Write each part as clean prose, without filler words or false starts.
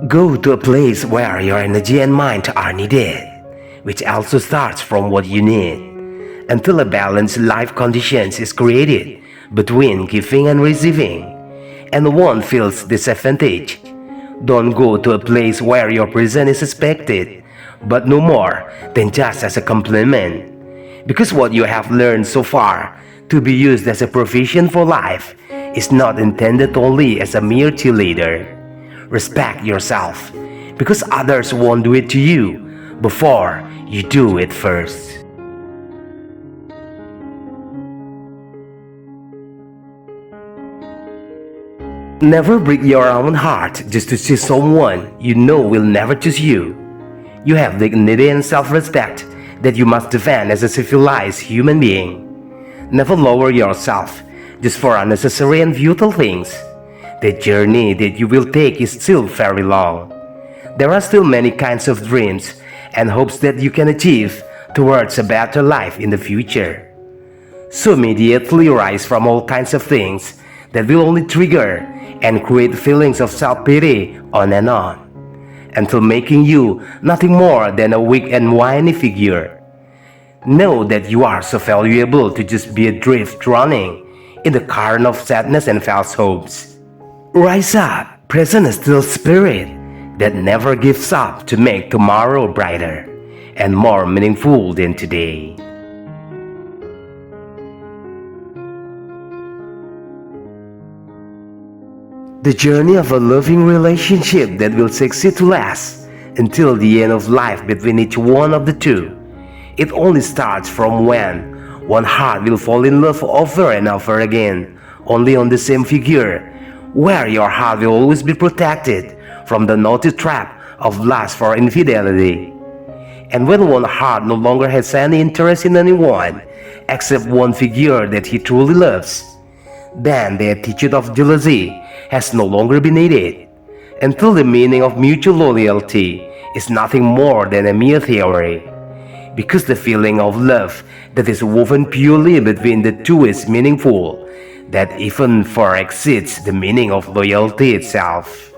Go to a place where your energy and mind are needed, which also starts from what you need, until a balanced life conditions is created between giving and receiving, and one feels disadvantaged. Don't go to a place where your presence is expected, but no more than just as a compliment. Because what you have learned so far to be used as a provision for life is not intended only as a mere cheerleader. Respect yourself, because others won't do it to you before you do it first. Never break your own heart just to choose someone you know will never choose you. You have dignity and self-respect that you must defend as a civilized human being. Never lower yourself just for unnecessary and futile things. The journey that you will take is still very long. There are still many kinds of dreams and hopes that you can achieve towards a better life in the future. So immediately rise from all kinds of things that will only trigger and create feelings of self-pity on and on, until making you nothing more than a weak and whiny figure. Know that you are so valuable to just be adrift running in the current of sadness and false hopes. Rise up, present a still spirit that never gives up to make tomorrow brighter and more meaningful than today. The journey of a loving relationship that will succeed to last until the end of life between each one of the two. It only starts from when one heart will fall in love over and over again, only on the same figure, where your heart will always be protected from the naughty trap of lust for infidelity. And when one heart no longer has any interest in anyone except one figure that he truly loves, then the attitude of jealousy has no longer been needed, until the meaning of mutual loyalty is nothing more than a mere theory. Because the feeling of love that is woven purely between the two is meaningful, that even far exceeds the meaning of loyalty itself.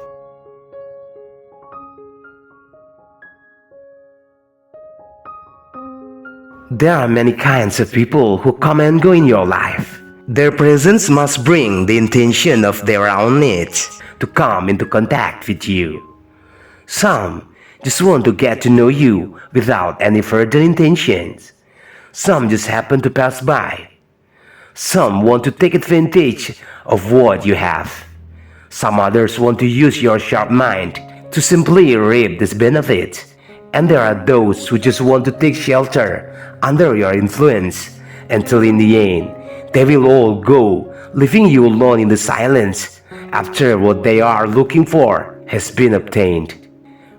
There are many kinds of people who come and go in your life. Their presence must bring the intention of their own needs to come into contact with you. Some just want to get to know you without any further intentions. Some just happen to pass by. Some want to take advantage of what you have. Some others want to use your sharp mind to simply reap this benefit. And there are those who just want to take shelter under your influence, until in the end, they will all go, leaving you alone in the silence after what they are looking for has been obtained.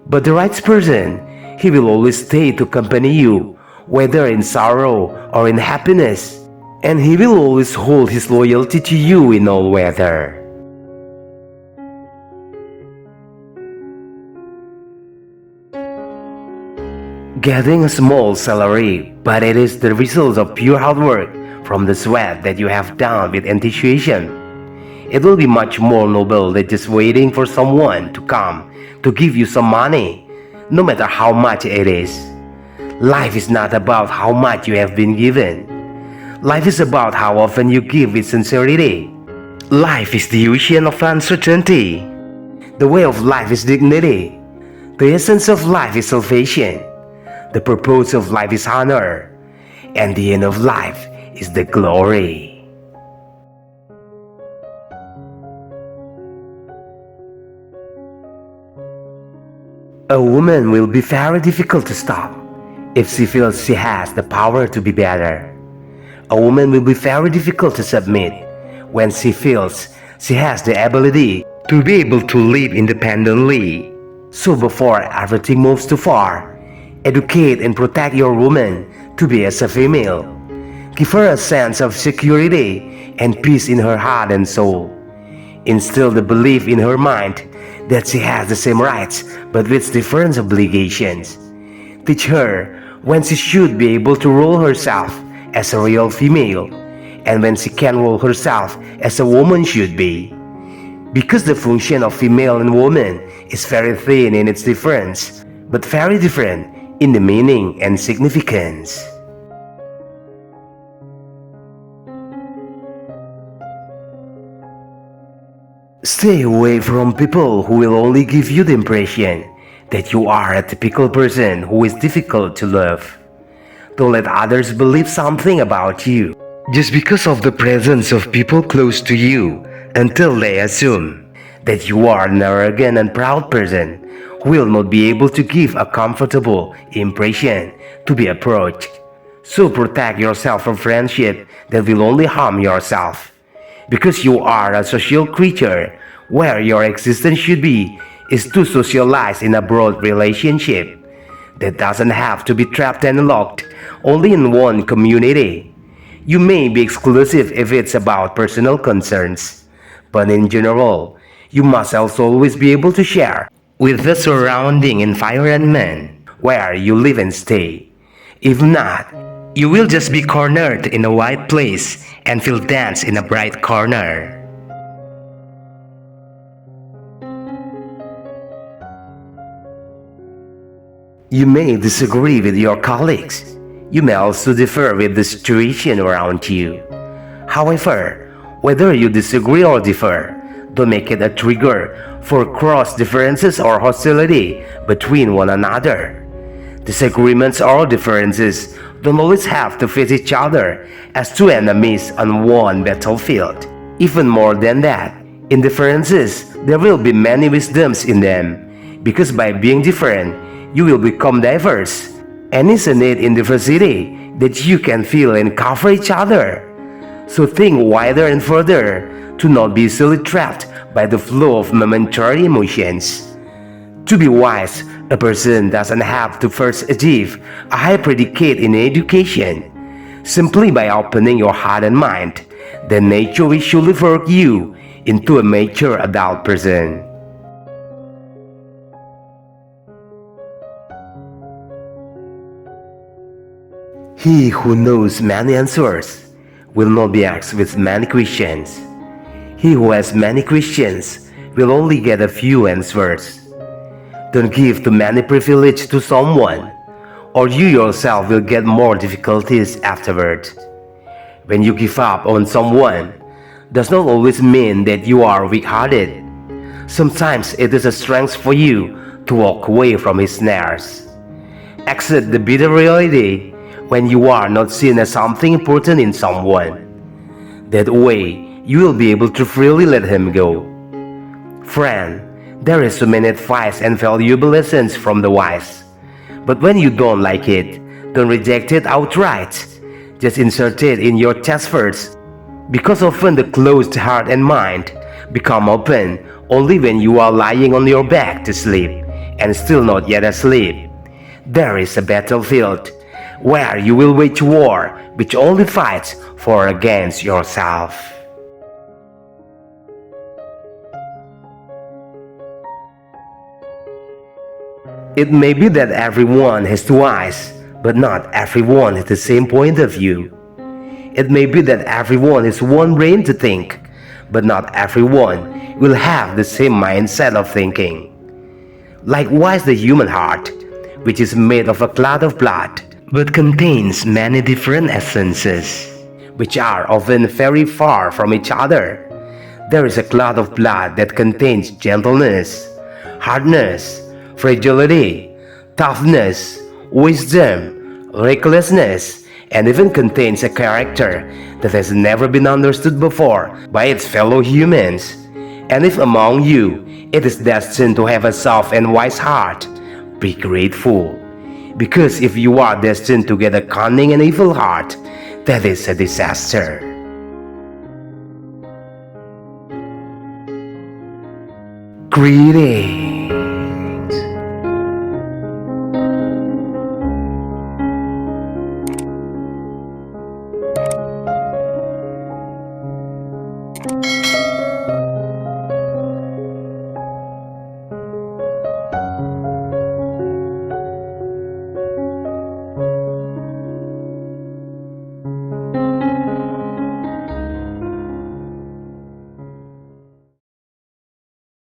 But the right person, he will always stay to accompany you, whether in sorrow or in happiness, and he will always hold his loyalty to you in all weather. Getting a small salary, but it is the result of pure hard work from the sweat that you have done with anticipation. It will be much more noble than just waiting for someone to come to give you some money, no matter how much it is. Life is not about how much you have been given. Life is about how often you give with sincerity. Life is the ocean of uncertainty. The way of life is dignity. The essence of life is salvation. The purpose of life is honor. And the end of life is the glory. A woman will be very difficult to stop if she feels she has the power to be better. A woman will be very difficult to submit when she feels she has the ability to be able to live independently. So before everything moves too far, educate and protect your woman to be as a female. Give her a sense of security and peace in her heart and soul. Instill the belief in her mind that she has the same rights but with different obligations. Teach her when she should be able to rule herself as a real female, and when she can rule herself as a woman should be. Because the function of female and woman is very thin in its difference, but very different in the meaning and significance. Stay away from people who will only give you the impression that you are a typical person who is difficult to love. Don't let others believe something about you just because of the presence of people close to you until they assume that you are an arrogant and proud person who will not be able to give a comfortable impression to be approached. So protect yourself from friendship that will only harm yourself. Because you are a social creature, where your existence should be is to socialize in a broad relationship that doesn't have to be trapped and locked only in one community. You may be exclusive if it's about personal concerns, but in general, you must also always be able to share with the surrounding environment where you live and stay. If not, you will just be cornered in a white place and feel dense in a bright corner. You may disagree with your colleagues. You may also differ with the situation around you. However, whether you disagree or differ, don't make it a trigger for cross differences or hostility between one another. Disagreements or differences don't always have to face each other as two enemies on one battlefield. Even more than that, in differences, there will be many wisdoms in them, because by being different, you will become diverse. And isn't it in diversity that you can feel and cover each other? So think wider and further to not be easily trapped by the flow of momentary emotions. To be wise, a person doesn't have to first achieve a high predicate in education. Simply by opening your heart and mind, then nature will surely work you into a mature adult person. He who knows many answers will not be asked with many questions. He who has many questions will only get a few answers. Don't give too many privilege to someone, or you yourself will get more difficulties afterward. When you give up on someone, does not always mean that you are weak-hearted. Sometimes it is a strength for you to walk away from his snares. Accept the bitter reality when you are not seen as something important in someone. That way, you will be able to freely let him go. Friend, there is so many advice and valuable lessons from the wise. But when you don't like it, don't reject it outright. Just insert it in your chest first. Because often the closed heart and mind become open only when you are lying on your back to sleep and still not yet asleep. There is a battlefield where you will wage war which only fights for against yourself. It may be that everyone has two eyes, but not everyone has the same point of view. It may be that everyone has one brain to think, but not everyone will have the same mindset of thinking. Likewise, the human heart, which is made of a clot of blood, but contains many different essences, which are often very far from each other. There is a clot of blood that contains gentleness, hardness, fragility, toughness, wisdom, recklessness, and even contains a character that has never been understood before by its fellow humans. And if among you it is destined to have a soft and wise heart, be grateful. Because if you are destined to get a cunning and evil heart, that is a disaster. Greetings.